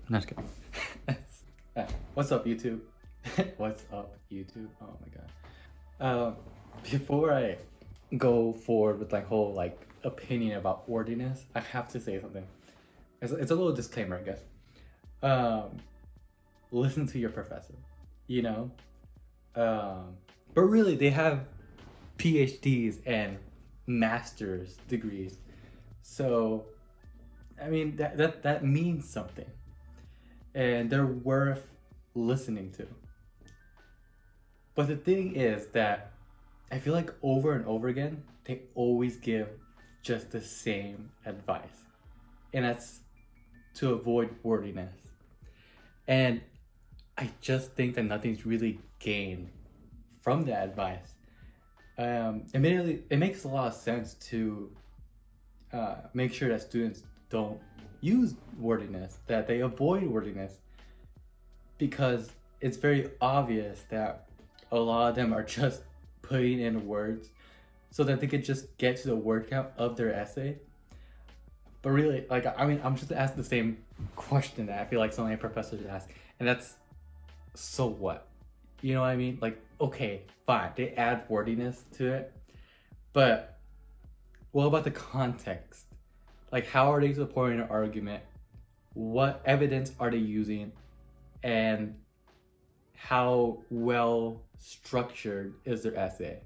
I'm just kidding. What's up, YouTube? What's up, YouTube? Oh my god. Before I go forward with like whole like opinion about wordiness, I have to say something. It's a little disclaimer, I guess. Listen to your professor, you know. But really, they have PhDs and master's degrees, so I mean that means something, and they're worth listening to. But the thing is that I feel like over and over again, they always give just the same advice. And that's to avoid wordiness. And I just think that nothing's really gained from that advice. Admittedly, it makes a lot of sense to make sure that students don't use wordiness, that they avoid wordiness, because it's very obvious that a lot of them are just putting in words so that they could just get to the word count of their essay. But really, like, I mean, I'm just asking the same question that I feel like so many professors ask, and that's, so what? You know what I mean? Like, okay, fine, they add wordiness to it, but what about the context? Like, how are they supporting an argument? What evidence are they using? And how well structured is their essay?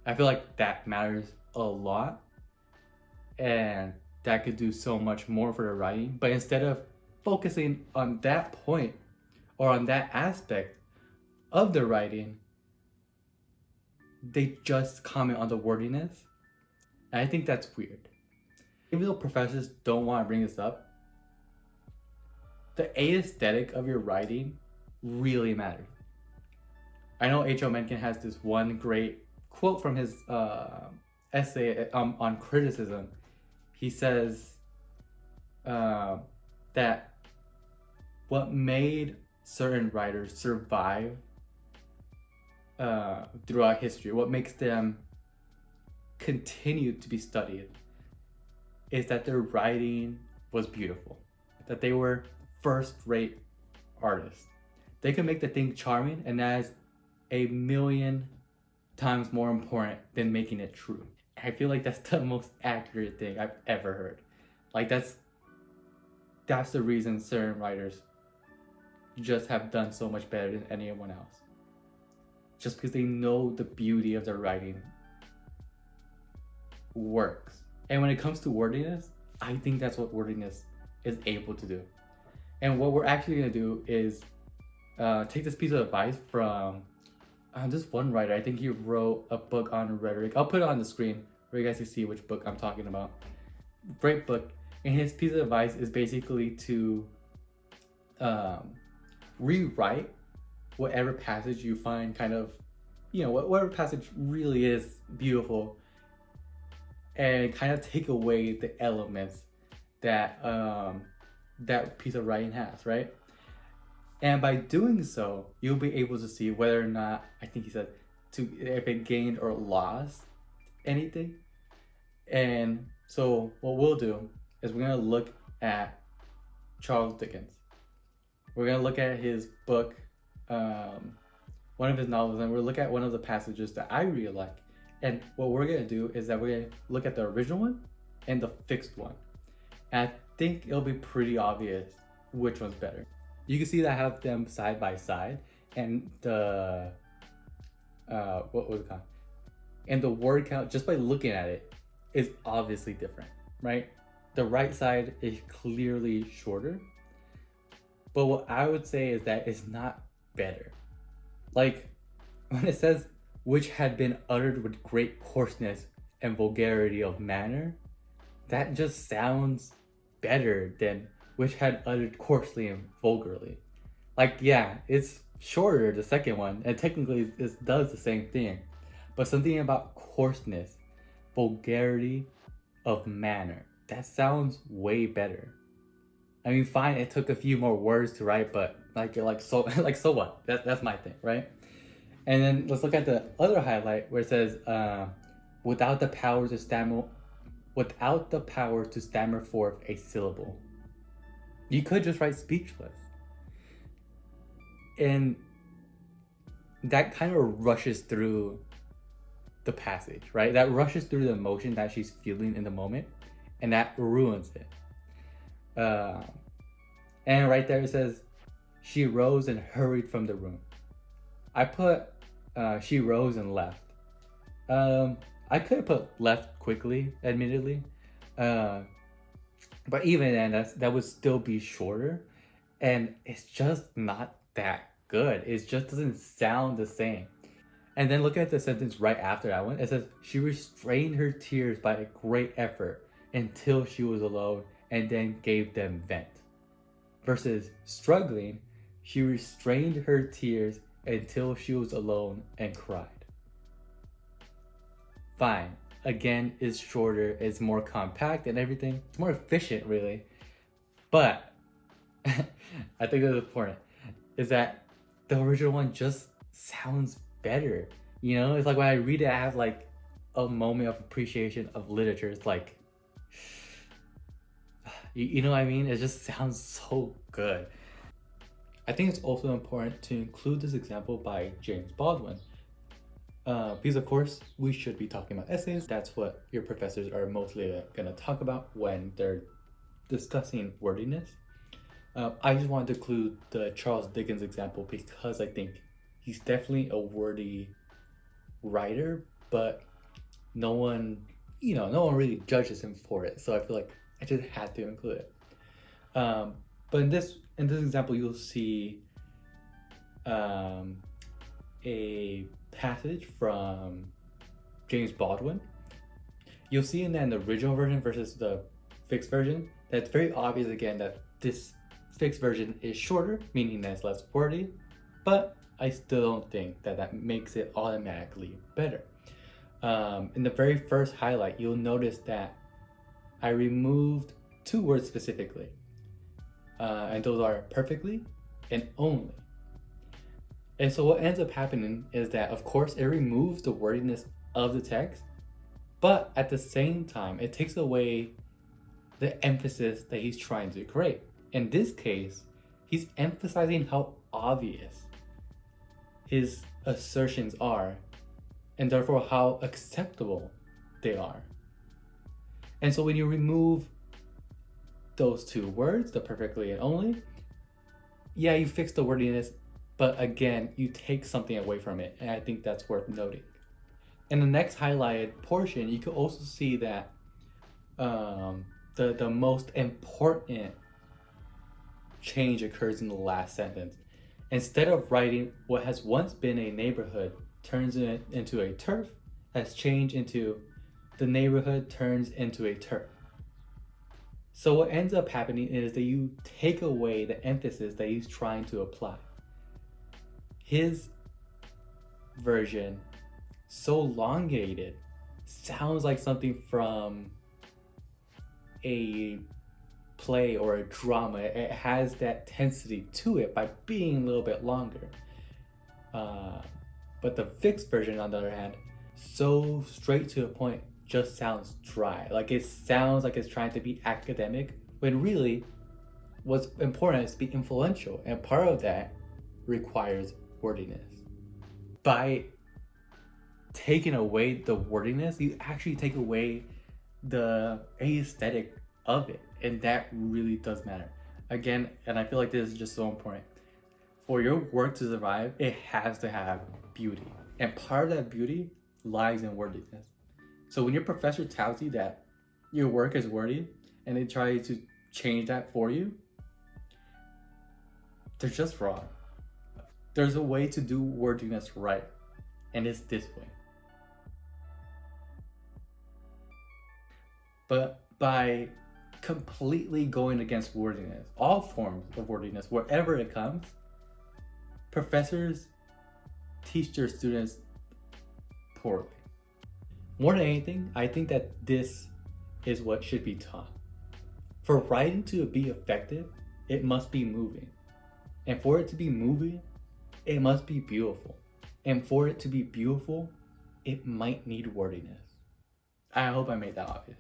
I feel like that matters a lot, and that could do so much more for the writing. But instead of focusing on that point or on that aspect of the writing, they just comment on the wordiness. And I think that's weird. Even though professors don't want to bring this up, the aesthetic of your writing really matters. I know H.O. Mencken has this one great quote from his essay on criticism. He says that what made certain writers survive throughout history, what makes them continue to be studied, is that their writing was beautiful, that they were first-rate artists. They can make the thing charming, and that is a million times more important than making it true. I feel like that's the most accurate thing I've ever heard. Like, that's the reason certain writers just have done so much better than anyone else. Just because they know the beauty of their writing works. And when it comes to wordiness, I think that's what wordiness is able to do. And what we're actually gonna do is take this piece of advice from this one writer. I think he wrote a book on rhetoric. I'll put it on the screen for you guys to see which book I'm talking about. Great book. And his piece of advice is basically to rewrite whatever passage you find kind of, you know, whatever passage really is beautiful, and kind of take away the elements that that piece of writing has, right? And by doing so, you'll be able to see whether or not, I think he said, if it gained or lost anything. And so what we'll do is we're gonna look at Charles Dickens. We're gonna look at his book, one of his novels, and we'll look at one of the passages that I really like. And what we're gonna do is that we're gonna look at the original one and the fixed one. And I think it'll be pretty obvious which one's better. You can see that I have them side by side, and the what was it called? And the word count, just by looking at it, is obviously different, right? The right side is clearly shorter, but what I would say is that it's not better. Like, when it says, which had been uttered with great coarseness and vulgarity of manner, that just sounds better than which had uttered coarsely and vulgarly. Like, yeah, it's shorter, the second one, and technically it does the same thing, but something about coarseness, vulgarity of manner, that sounds way better. I mean, fine, it took a few more words to write, but so what? That's my thing, right? And then let's look at the other highlight where it says, without the power to stammer forth a syllable. You could just write speechless. And that kind of rushes through the passage, right? That rushes through the emotion that she's feeling in the moment, and that ruins it. And right there it says, she rose and hurried from the room. I put, she rose and left. I could have put left quickly, admittedly. But even then, that would still be shorter. And it's just not that good. It just doesn't sound the same. And then look at the sentence right after that one. It says, she restrained her tears by a great effort until she was alone and then gave them vent. Versus struggling, she restrained her tears until she was alone and cried. Fine. Again, it's shorter, it's more compact and everything. It's more efficient, really. But I think that's important, is that the original one just sounds better. You know, it's like when I read it, I have like a moment of appreciation of literature. It's like, you know what I mean? It just sounds so good. I think it's also important to include this example by James Baldwin. Because of course, we should be talking about essays. That's what your professors are mostly gonna talk about when they're discussing wordiness. I just wanted to include the Charles Dickens example because I think he's definitely a wordy writer, but no one really judges him for it. So I feel like I just had to include it. But in this example, you'll see a passage from James Baldwin. You'll see in the original version versus the fixed version that it's very obvious again that this fixed version is shorter, meaning that it's less wordy, but I still don't think that makes it automatically better. In the very first highlight, you'll notice that I removed 2 words specifically, and those are perfectly and only. And so what ends up happening is that, of course, it removes the wordiness of the text, but at the same time, it takes away the emphasis that he's trying to create. In this case, he's emphasizing how obvious his assertions are, and therefore how acceptable they are. And so when you remove those 2 words, the perfectly and only, yeah, you fix the wordiness, but again, you take something away from it, and I think that's worth noting. In the next highlighted portion, you can also see that the most important change occurs in the last sentence. Instead of writing what has once been a neighborhood turns it into a turf, has changed into the neighborhood turns into a turf. So what ends up happening is that you take away the emphasis that he's trying to apply. His version, so elongated, sounds like something from a play or a drama. It has that tensity to it by being a little bit longer. But the fixed version, on the other hand, so straight to the point, just sounds dry. Like it sounds like it's trying to be academic, when really what's important is to be influential, and part of that requires wordiness. By taking away the wordiness, you actually take away the aesthetic of it, and that really does matter. Again, and I feel like this is just so important. For your work to survive, it has to have beauty, and part of that beauty lies in wordiness. So when your professor tells you that your work is wordy and they try to change that for you, they're just wrong. There's a way to do wordiness right, and it's this way. But by completely going against wordiness, all forms of wordiness, wherever it comes, professors teach their students poorly. More than anything, I think that this is what should be taught. For writing to be effective, it must be moving. And for it to be moving, it must be beautiful. And for it to be beautiful, it might need wordiness. I hope I made that obvious.